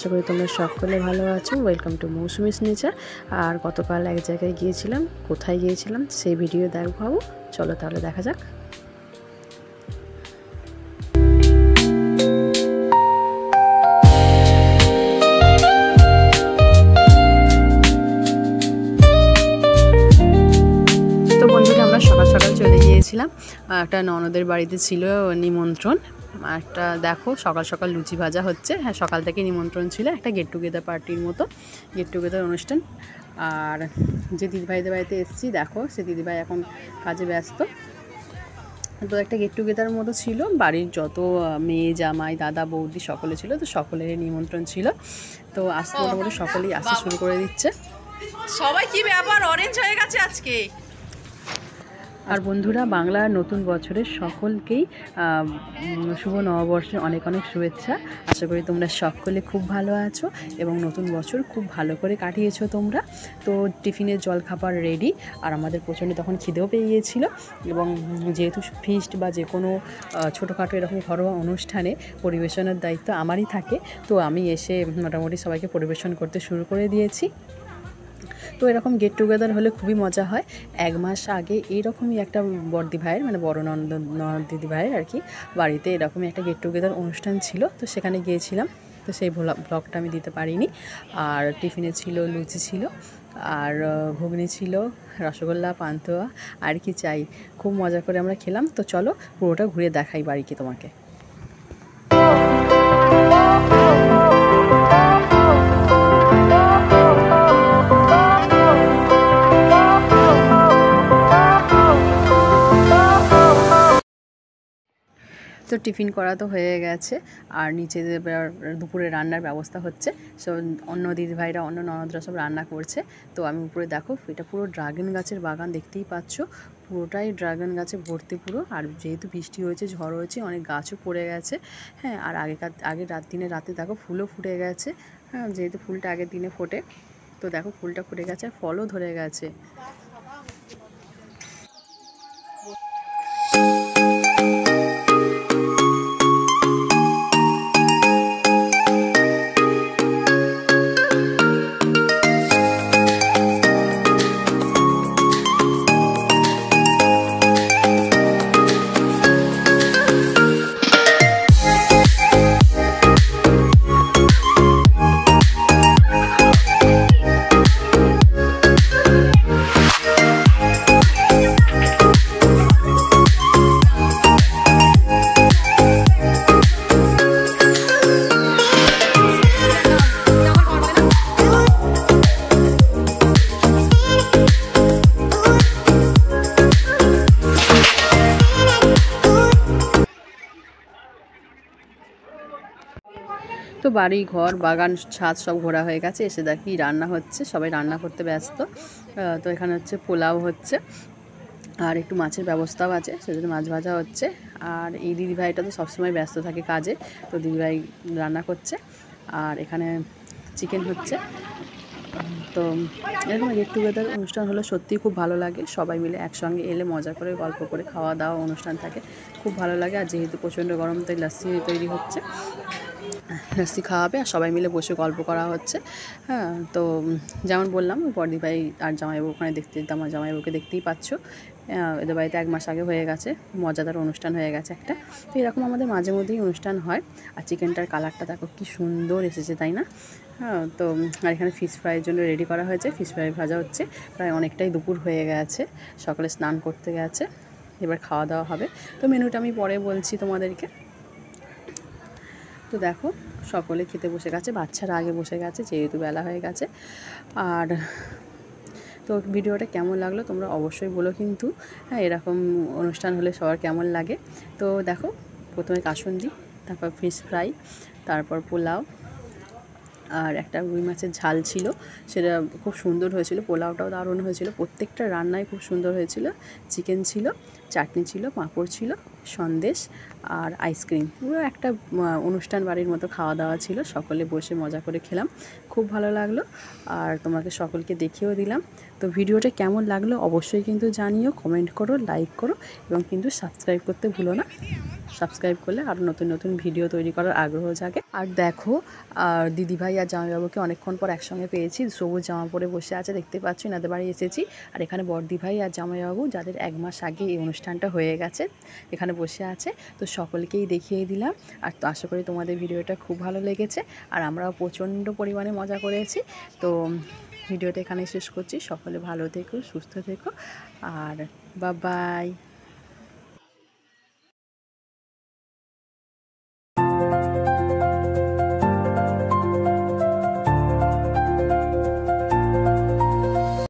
আশা করি তোমরা সকলে ভালো আছো। Welcome to Mousumi's nature. আর গতকাল এক জায়গায় গিয়েছিলাম, কোথায় গিয়েছিলাম সেই ভিডিও দেখাবো, চলো তাহলে দেখা যাক। তো বন্ধুরা আমরা সকাল সকাল চলে গিয়েছিলাম, একটা ননদের বাড়িতে ছিল নিমন্ত্রণ। একটা দেখো সকাল সকাল লুচি ভাজা হচ্ছে, হ্যাঁ সকাল থেকে নিমন্ত্রণ ছিল, একটা গেট টুগেদার পার্টির মতো গেট টুগেদার অনুষ্ঠান। আর যে দিদিভাইদের বাড়িতে এসেছি দেখো, সে দিদিভাই এখন কাজে ব্যস্ত। তো একটা গেট টুগেদার মতো ছিল, বাড়ির যত মেয়ে জামাই দাদা বৌদি সকলে ছিল, তো সকলের নিমন্ত্রণ ছিল। তো আসতে মোটামুটি সকলেই আসতে শুরু করে দিচ্ছে। সবাই কি ব্যাপার, অরেঞ্জ হয়ে গেছে আজকে। আর বন্ধুরা বাংলার নতুন বছরের সকলকেই শুভ নববর্ষে অনেক অনেক শুভেচ্ছা। আশা করি তোমরা সকলে খুব ভালো আছো এবং নতুন বছর খুব ভালো করে কাটিয়েছো তোমরা। তো টিফিনের জল খাবার রেডি, আর আমাদের প্রচণ্ড তখন খিদেও পেয়ে গিয়েছিলো। এবং যেহেতু ফিস্ট বা যে কোনো ছোটোখাটো এরকম ঘরোয়া অনুষ্ঠানে পরিবেশনের দায়িত্ব আমারই থাকে, তো আমি এসে মোটামুটি সবাইকে পরিবেশন করতে শুরু করে দিয়েছি। তো এরকম গেট টুগেদার হলে খুবই মজা হয়। এক মাস আগে এইরকমই একটা বড়দি ভাইয়ের, মানে বড় ননদ দিদি ভাইয়ের আর কি, বাড়িতে এরকমই একটা গেট টুগেদার অনুষ্ঠান ছিল, তো সেখানে গিয়েছিলাম। তো সেই ব্লগটা আমি দিতে পারিনি। আর টিফিনে ছিল লুচি ছিল, আর ঘুগনি ছিল, রসগোল্লা, পান্তুয়া, আর কি চাই। খুব মজা করে আমরা খেলাম। তো চলো পুরোটা ঘুরে দেখাই বাড়িকে তোমাকে। তো টিফিন করা তো হয়ে গেছে, আর নিচে দুপুরে রান্নার ব্যবস্থা হচ্ছে। সো অন্য দিদিভাইরা অন্য ননদরা সব রান্না করছে। তো আমি উপরে দেখো, এটা পুরো ড্রাগন গাছের বাগান, দেখতেই পাচ্ছ পুরোটাই ড্রাগন গাছে ভর্তি পুরো। আর যেহেতু বৃষ্টি হয়েছে, ঝড় হয়েছে, অনেক গাছও পড়ে গেছে, হ্যাঁ। আর আগের রাতে দেখো ফুলও ফুটে গেছে, হ্যাঁ, যেহেতু ফুলটা আগের দিনে ফোটে। তো দেখো ফুলটা ফুটে গেছে আর ফলও ধরে গেছে। তো বাড়ি ঘর বাগান ছাদ সব ঘোরা হয়ে গেছে, এসে দেখি রান্না হচ্ছে, সবাই রান্না করতে ব্যস্ত। তো এখানে হচ্ছে পোলাও হচ্ছে, আর একটু মাছের ব্যবস্থাও আছে, সেজন্য মাছ ভাজা হচ্ছে। আর এই দিদিভাইটা তো সবসময় ব্যস্ত থাকে কাজে, তো দিদিভাই রান্না করছে। আর এখানে চিকেন হচ্ছে। তো এরকম গেট টুগেদার অনুষ্ঠান হলে সত্যিই খুব ভালো লাগে, সবাই মিলে একসঙ্গে এলে মজা করে গল্প করে খাওয়া দাওয়া অনুষ্ঠান থাকে, খুব ভালো লাগে। আর যেহেতু প্রচণ্ড গরম, তাই লাস্সি তৈরি হচ্ছে, লাস্সি খাওয়াবে আর সবাই মিলে বসে গল্প করা হচ্ছে, হ্যাঁ। তো যেমন বললাম বড়দি ভাই আর জামাইবাবু ওখানে দেখতে, আমার জামাইবাবুকে দেখতেই পাচ্ছ। এদের বাড়িতে এক মাস আগে হয়ে গেছে, মজাদার অনুষ্ঠান হয়ে গেছে একটা। তো এরকম আমাদের মাঝে মধ্যেই অনুষ্ঠান হয়। আর চিকেনটার কালারটা দেখো কি সুন্দর এসেছে, তাই না? হ্যাঁ। তো আর এখানে ফিশ ফ্রাইয়ের জন্য রেডি করা হয়েছে, ফিশ ফ্রাই ভাজা হচ্ছে। প্রায় অনেকটাই দুপুর হয়ে গেছে, সকালে স্নান করতে গেছে, এবার খাওয়া দাওয়া হবে। তো মেনুটা আমি পরে বলছি তোমাদেরকে। তো দেখো সকলে খেতে বসে গেছে, বাচ্চারা আগে বসে গেছে যেহেতু বেলা হয়ে গেছে। আর তো ভিডিওটা কেমন লাগলো তোমরা অবশ্যই বলো কিন্তু, হ্যাঁ, এরকম অনুষ্ঠান হলে সবার কেমন লাগে। তো দেখো প্রথমে কাসুন্দি, তারপর ফিশ ফ্রাই, তারপর পোলাও, আর একটা রুই মাছের ঝাল ছিল, সেটা খুব সুন্দর হয়েছিল। পোলাওটাও দারুণ হয়েছিল, প্রত্যেকটা রান্নাই খুব সুন্দর হয়েছিল। চিকেন ছিল, চাটনি ছিল, পাঁপড় ছিল, সন্দেশ আর আইসক্রিম। পুরো একটা অনুষ্ঠান বাড়ির মতো খাওয়া দাওয়া ছিল, সকলে বসে মজা করে খেলাম, খুব ভালো লাগলো। আর তোমাকে সকলকে দেখিয়েও দিলাম। তো ভিডিওটা কেমন লাগলো অবশ্যই কিন্তু জানিও, কমেন্ট করো, লাইক করো এবং কিন্তু সাবস্ক্রাইব করতে ভুলো না। সাবস্ক্রাইব করলে আরও নতুন নতুন ভিডিও তৈরি করার আগ্রহ জাগে। আর দেখো দিদিভাই ভাই আর জামাইবাবুকে অনেকক্ষণ পর একসঙ্গে পেয়েছি। সবুজ জামা পরে বসে আছে, দেখতে পাচ্ছ, এনাদের বাড়ি এসেছি। আর এখানে বড়দি ভাই আর জামাইবাবু, যাদের 1 মাস আগে এই অনুষ্ঠানটা হয়ে গেছে, এখানে বসে আছে। তো সকলকেই দেখিয়ে দিলাম। আর তো আশা করি তোমাদের ভিডিওটা খুব ভালো লেগেছে, আর আমরাও প্রচণ্ড পরিমাণে মজা করেছি। তো ভিডিওটা এখানে শেষ করছি। সকলে ভালো থেকো, সুস্থ থেকো, আর বাই বাই।